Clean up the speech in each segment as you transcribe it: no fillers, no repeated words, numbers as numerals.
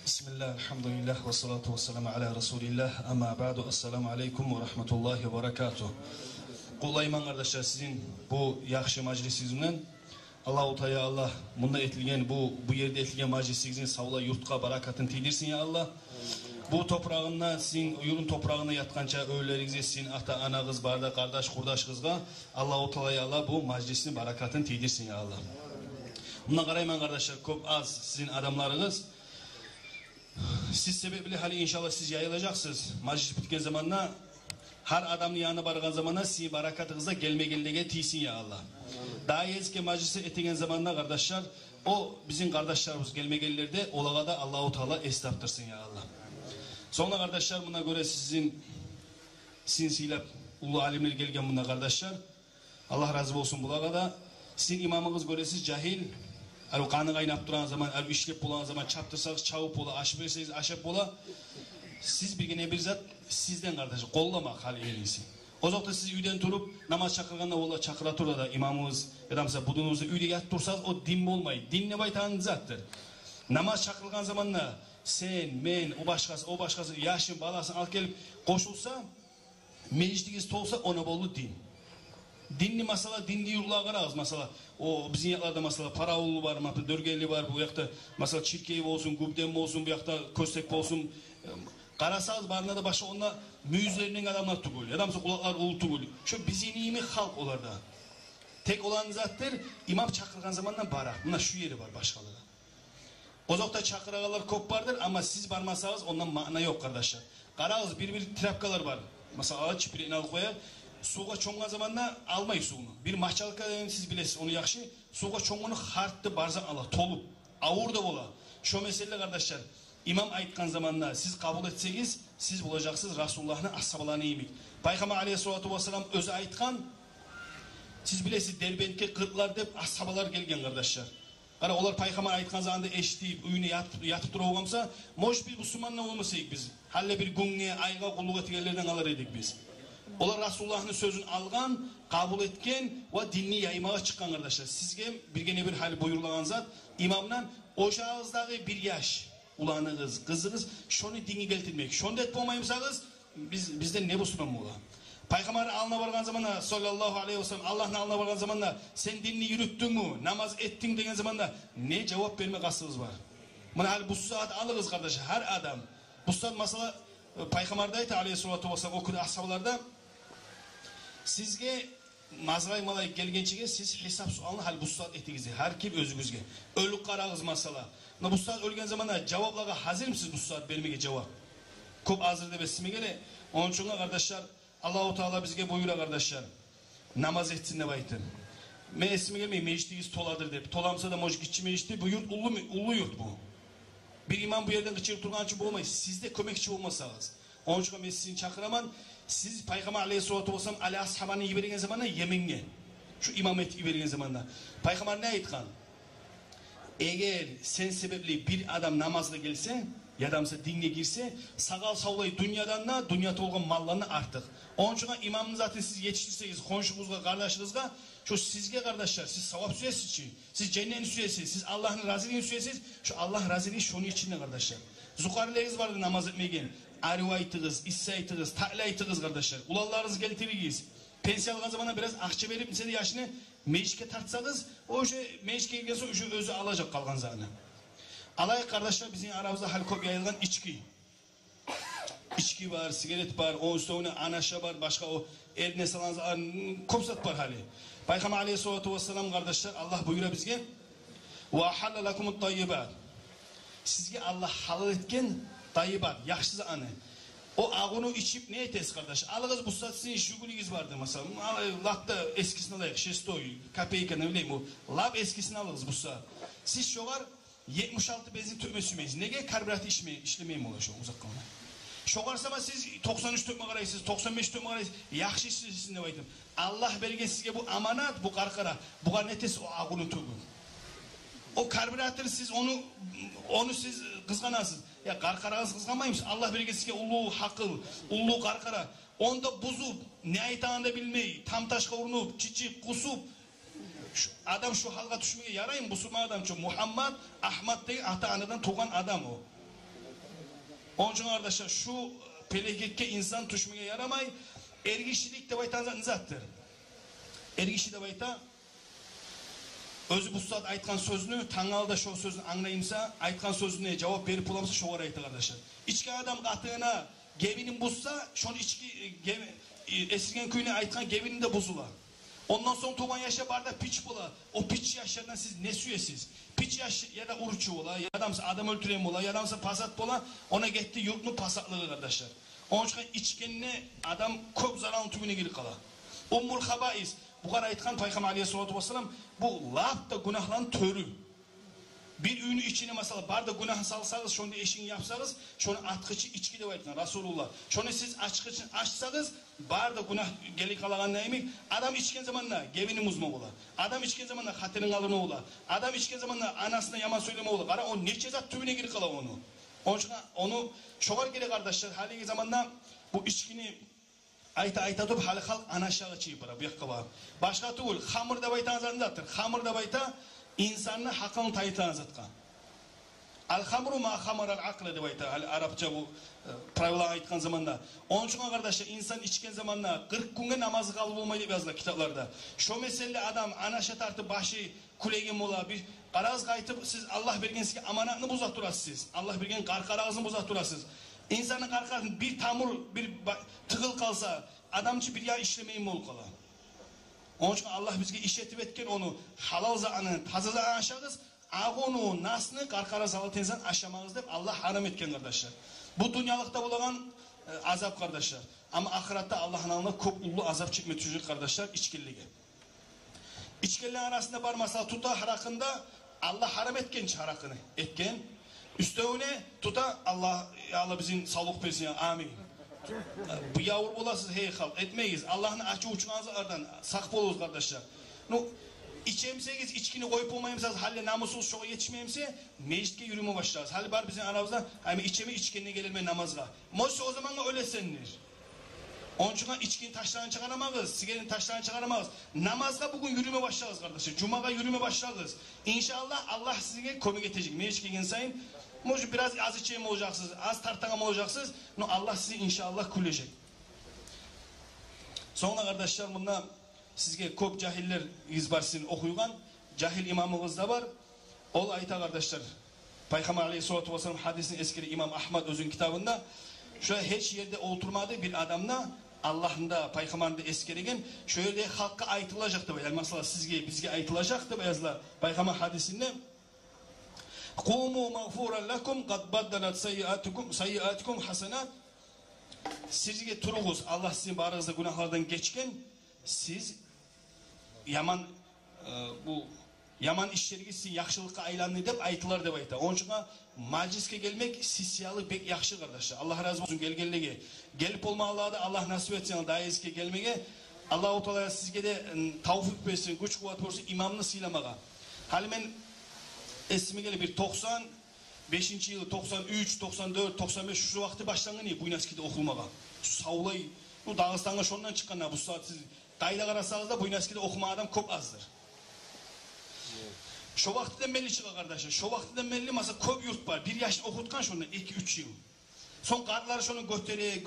Bismillah, elhamdülillah ve salatu ve selamu ala Resulillah. Ama ba'du, esselamu aleyküm ve rahmetullahi ve berekatuhu. Kullayman kardeşler, sizin bu yaxşı majlisinizden Allah-u Teala Allah bunda etilgen bu yerde etilgen majlisinizin savla yurtka barakatın tidirsin ya Allah. Bu toprağında sizin yurun toprağında yatkança öğlerinizde sizin ata anağız barda kardeş kurdaş kızga Allah-u Teala Allah bu majlisin barakatın tidirsin ya Allah. Buna karayman kardeşler, çok az sizin adamlarınız. Siz sebeple hali inşallah siz yayılacaksınız. Majlis bitken zamanla her adamın yanına bargan zamanla sizin barakatınıza gelmegellege tiysin ya Allah. Daha eski majlisi etigen zamanla kardeşler o bizim kardeşlerimiz gelmegellerde olağa da Allah-u Teala estaptırsın ya Allah. Sonra kardeşler buna göre sizin sinsiyle ulu alimler gelgen buna kardeşler Allah razı olsun bulağa da sizin imamınız göre siz cahil. Al kanı kaynap duran zaman, al işlep bulan zaman çaptırsanız çavup ola, aşıp verseniz aşıp ola. Siz bir zat sizden kardeşim kollamak hali en iyisi. O zaman siz üyden durup namaz çakırganda ola çakıratır da imamımız ya da mesela budunuzda üyde yat dursanız o din olmayı. Din ne baytanın zattır. Namaz çakırgan zamanla sen, men, o başkası yaşın balasını alıp gelip koşulsa meclisiniz olsa ona bolu din. Dinli masala, dinli yurlağa qarağız masala. O bizim yaklarda masala Paraoğlu var, Dörgeli var, bu yakta masala Çirkeyev olsun, Gubdem olsun, bu yakta Köstek olsun. Qarasağız barına da başka onunla müyüzlerinin adamlar tugul. Adamsa kulaklar ulu tugul. Şu bizim iyimi halk olarda. Tek olan zattır, imam çakırgan zamandan barak. Buna şu yeri var başkaları. O zamanlar çakıragalar kop vardır ama siz barmasanız ondan mana yok kardeşler. Qarağız bir trapkalar var. Mesela ağaç bir inal koyar. Suğa çoğunga zamanla almayı suğunu. Bir mahçalıkta siz bilesiz onu yakşı. Suğa çoğunu harttı barzan Allah. Tolup. Ağır da ola. Şu mesele kardeşler. İmam aytkan zamanla siz kabul etseniz siz bulacaksınız Resulullah'ın ashabalarını yemek. Peygamber aleyhissalatu vesselam özü aytkan. Siz bilesiz derbentke kırklar deyip ashabalar gelgen kardeşler. Kara olar Peygamber aytkan zamanında eşitip üyüne yatıp dura olgamsa moş bir Müslümanla olmasaydık biz. Halle bir günge ayga kulluk etigerlerden alır edik biz. Olar Resulullah'ın sözünü algan, kabul etken ve dinni yaymağa çıkan kardeşler. Sizge bir hal buyurulan zat imamdan oşağızdaki bir yaş ulanınız, kızınız şunu dini geltirmek. Şunu da etmemayımsanız bizden ne bulsun mu ola? Peygamber'in alına vargan zamanla sallallahu aleyhi ve sellem Allah'ın alına vargan zamanla sen dinini yürüttün mü, namaz ettin degen zamanla ne cevap verme kastınız var? Buna hal bu saat alırız kardeşler her adam. Bu saat mesela Peygamber'de aleyhissalatu vesselam okudu ashabalarda sizge mazray malay gelgençige siz hesap sualını hal bu saat etingizi her kim özünüzge ölük qarağız masala. Bu saat ölgen zamanda cevaplara hazır mısınız bu saat vermeye cevap? Çok hazır demesime gele. Onun için kardeşler Allah-u Teala bizge buyura kardeşler. Namaz etsin ne baytın. Me esime gelmeyi mecliyiz toladır deyip. Tolamsa da moj gitçi meclisi bu yurt ulu yurt bu. Bir imam bu yerden kıçırıp durgan için bu olmayız. Siz de kömekçi olmasanız. Onun için ben sizin çakıraman siz Peygamber aleyhissalatu vesselam ali ashabanı yiberigen zamanla yeminge. Şu imamet yiberigen zamanla. Peygamber ne aytkan? Eğer sen sebepli bir adam namazla gelse ya adamsa dinle girse sağal savlayı dünyada olgan mallarını artık. Onun için imamın zaten siz yetiştirseniz komşunuzga, kardeşinizge şu sizge kardeşler siz savap süresiz için siz cennetin süresiz siz Allah'ın raziliğini süresiz şu Allah raziliği şunun içinde kardeşler. Zukarileriniz vardı namaz etmegen. Arivaytınız, issaytınız, ta'laytınız kardeşler. Ulallarınız getiririz. Pensiyon algan zamanda biraz akçe verip size yaşını meclike tartsanız o şey meclike gelirse o şey özü alacak kalgan zaten. Alay kardeşler bizim aramızda halkop yayılgan içki. İçki var, sigaret var, onun üstüne anaşa var, başka o eline salan kopsat var hali. Peygamber aleyhissalatu vesselam kardeşler Allah buyuruyor bizge ve ahalla lakumut tayyibat. Sizge Allah halal etken tayyibat, yaxşı anı. O ağını içip ne etes kardeş? Alığız bu saat sizin şuguliniz vardı mesela. Latta eskisini alayım, şestoy, kapeyka ne bileyim o. Lab eskisini alırız bu saat. Siz şovar 76 benzin tökme sümeyiz. Nege karbüratı işlemeyim ola şu uzak kalma. Şoğarsama siz 93 tökme qarayısınız, 95 tökme qarayısınız. Yaxşı işsizsin de baydım. Allah bergen sizge bu amanat, bu qarqara. Bu qarnetes o ağını tökün. O karbüratörü siz onu siz kızganasınız. Ya qarqarağız kızganmaymış. Allah bergen sizge ulu hakıl, ulu qarqara. Onda buzup, ne aytağında bilmeyi, tam taşqa urunup, çiçip, kusup. Adam şu halga düşmeye yarayın. Bu adam şu Muhammed, Ahmet değil, ata anadan tuğan adam o. Onun için arkadaşlar şu peleketke insan tuşmaya yaramay. Ergişilik de baytan zattır. Ergişi de bayta özü bu saat aytkan sözünü tangalda şu sözünü anlayımsa aytkan sözüne cevap verip bulamsa şu var aytı arkadaşlar. İçki adam katığına gevinin buzsa şunu içki esirgen köyüne aytkan gevinin de buzula. Ondan sonra tuğban yaşa barda piç bula. O piç yaşlarından siz ne süyesiz? Piç yaş ya da uruçu ola, ya adamsa adam öldüren ola, ya adamsa pasat bola, ona gitti yurtunu pasatlığı kardeşler. Onun için içkenine adam köp zararın tümüne gelip kala. Ummul habais, bu kadar aytkan Peygamber Aleyhisselatü Vesselam, bu laf da günahların törü. Bir ünü içine mesela barda günah salsanız, şunu eşin yapsanız, şunu atkıcı içki de aytkan Resulullah. Şunu siz açkıcı açsanız, barda günah gelik alagan neymi? Adam içken zamanla gevini muzma ola. Adam içken zamanla haterin alını ola. Adam içken zamanla anasına yaman söyleme ola. Kara o neçe zat tümüne girip kala onu. Onun için onu çoğar gerek kardeşler. Haligi zamanda bu içkini ayta tutup hali halk anaşağı çiğ para. Başka tuğul. Hamur da baytan zandattır. Hamur da bayta insanın hakkını tayıtlan zatka. Al-hamru ma hamar al-akla de bayta. Arapça bu pravila aytkan zamanda. Onun için arkadaşlar insan içken zamanda 40 günge namazı kalıp olmayı deyip yazılar kitaplarda. Şu mesele adam anaşa tartı başı kulegen ola bir qaraz qaytıp siz Allah bergen sizge amanatını buzat durasınız. Allah bergen qarqarağızını buzat durasınız. İnsanın qarqarağın bir tamur bir tıgıl kalsa adamçı bir ya işlemeyin mi ol kala. Onun için Allah bizge işletip etken onu halal za'anı taza za'anı aşağız. Ağonu, nasını qarqara salı tenzan aşamağız deyip Allah haram etken kardeşler. Bu dünyalıkta bulan azap kardeşler. Ama ahirette Allah'ın alına çok ulu azap çekme tücük kardeşler içkilliğe. İçkiliğin arasında var mesela tuta harakında Allah haram etken harakını etken. Üstüne tuta Allah bizim sağlık versin ya amin. Bu yavru olasız hey halk etmeyiz. Allah'ın açı uçmazlardan sak boluz kardeşler. No, içemseniz içkini koyup olmayımsaz halle namussuz şoğa yetişmeyimse meclitke yürüme başlarız. Halle var bizim aramızda hani içeme içkenine gelirme namazga. Moşse o zaman öyle senir. Onun için içkinin taşlarını çıkaramağız, sigaretin taşlarını çıkaramağız. Namazga bugün yürüme başlarız kardeşler. Cuma'ga yürüme başlarız. İnşallah Allah size komik edecek. Meclitke gelseyim. Moşu biraz az içeyim olacaksınız, az tartanam olacaksınız. No, Allah sizi inşallah kulleyecek. Sonra kardeşler bunda sizge köp cahiller izbarsin okuygan cahil imamımız da var. Ol ayta kardeşler. Peygamber Aleyhisselatü Vesselam hadisini eskiri İmam Ahmad özün kitabında şöyle hiç yerde oturmadı bir adamla Allah'ın da Peygamber'in de eskirigen şöyle halka aytılacaktı böyle. Mesela sizge bizge aytılacaktı yazılar. Peygamber hadisinde Kumu mağfuran lakum qad baddalat sayyiatukum hasenat. Sizge turunuz Allah sizin barınızda günahlardan geçken siz yaman bu yaman işlerge sizin yaxşılıkka aylandı dep aytılar dep ayta. Onun için majliske gelmek sisiyalı pek yaxşı kardeşler. Allah razı olsun gelgenlege. Gelip olmalığa da Allah nasip etsin daizke gelmege. Allah-u Teala sizge de tavfik versin, güç kuvvet versin imamını silamağa. Hali ben esime gele bir 95. yılı 93, 94, 95 şu vakti başlangan bu inaskide okulmağa. Savlay bu Dağıstan'a şondan çıkanlar bu saat siz dayla qarasanız da bu inaskide okuma adam köp azdır. Şu vaktiden belli çıkar kardeşler. Şu vaktiden belli mesela köp yurt var. Bir yaşını okutkan şondan 2-3 yıl. Son kadınları şunu götere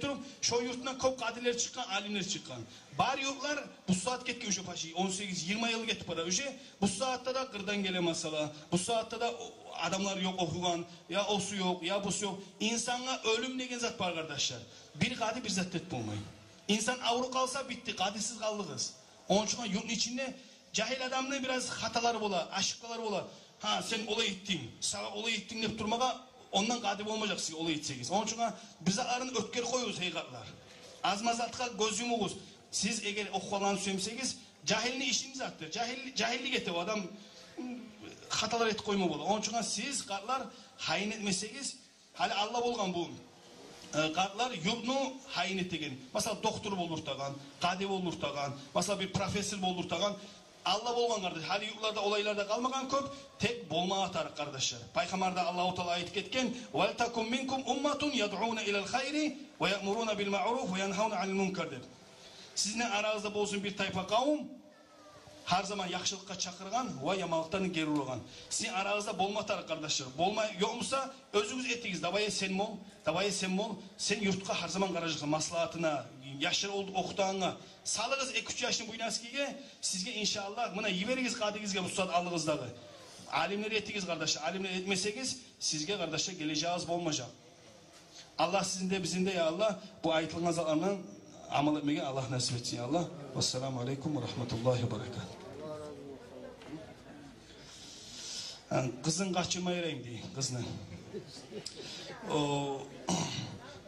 durup şu yurttan köp kadiler çıkan, alimler çıkan. Bari yurtlar bu saat ketki ücü paşi 18-20 yıl getip para ücü. Bu saatte da kırdan gele mesela. Bu saatte da adamlar yok okugan. Ya o su yok ya bu su yok. İnsana ölüm degen zat var kardeşler. Bir kadi bir zat et bulmayın. İnsan avru kalsa bitti. Kadisiz kaldığız. Onun için yurtun içinde cahil adamın biraz hataları bola, aşıkları bola. Ha sen olay ettin, sana olay ettin deyip durmağa ondan kadip olmayacak size olay etseniz. Onun için bize arın ötker koyuyoruz heykatlar. Azmazatka göz yumuğuz. Siz eğer okuyalan söylemseniz cahilini işiniz attır. Cahillik etti o adam hatalar et koyma bola. Onun için siz katlar hain etmeseniz hali Allah olgan bu. Katlar yurtunu hain ettiğin. Mesela doktor olurtagan, kadip olurtagan, mesela bir profesör olurtagan. Allah bolgan kardeş. Hali yurtlarda olaylarda kalmagan köp tek bolma atar kardeşler. Peygamber de Allah-u Teala ayet ketken "Vel takum minkum ummatun yad'una ila'l hayri ve ya'muruna bil ma'ruf ve yenhauna 'anil munkar" der. Sizin aranızda bolsun bir tayfa kavim Her zaman yaxşılıkka çakırgan ve yamalıktan geri urgan. Sizin aranızda bolmatar kardeşler. Yok musa özünüz ettiğiniz. Davaya sen mol, davaya sen mol. Sen yurtka her zaman karajıksın maslahatına, yaşlı olduk okuduğuna. Salığız 2-3 yaşın bu inaskiye sizge inşallah buna yiverigiz kadigizge mustat alığızdağı. Alimleri ettiniz kardeşler. Alimleri etmeseniz sizge kardeşler geleceğiniz olmayacak. Allah sizin de bizim de ya Allah bu ayıtılığınız alanın amal etmeye Allah nasip etsin ya Allah. Vesselamu aleyküm ve rahmetullahi ve berekat. Kızın kaçırma yereyim diye kızını.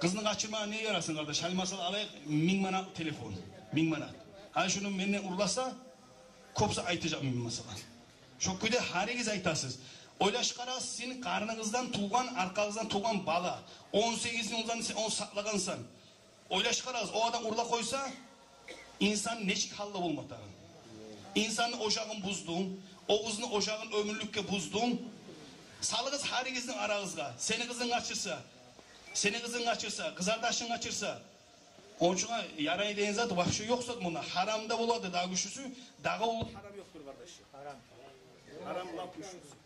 Kızını kaçırma ne yarasın kardeş? Hani masal alayık 1000 manat telefon. 1000 manat. Hani şunu benden urlasa kopsa aytacak 1000 masala. Çok güde harigiz aytasız. Oylaş karas senin karnınızdan tuğan, arkanızdan tuğan bala. 18 yıldan sen onu saklagansan. Oylaş karas o adam urla koysa insan neçik halda olmadan. İnsanın ocağın buzdun, o kızını ocağın ömürlükке buzdun. Salığız harigizin arağızga. Seni kızın kaçırsa, kızardaşın kaçırsa. Onun için yarayı deyin zaten vahşi yoksa buna haramda buladı daha güçlüsü. Dağı olup haram yoktur kardeş. Haram. Haram laf güçlüsü.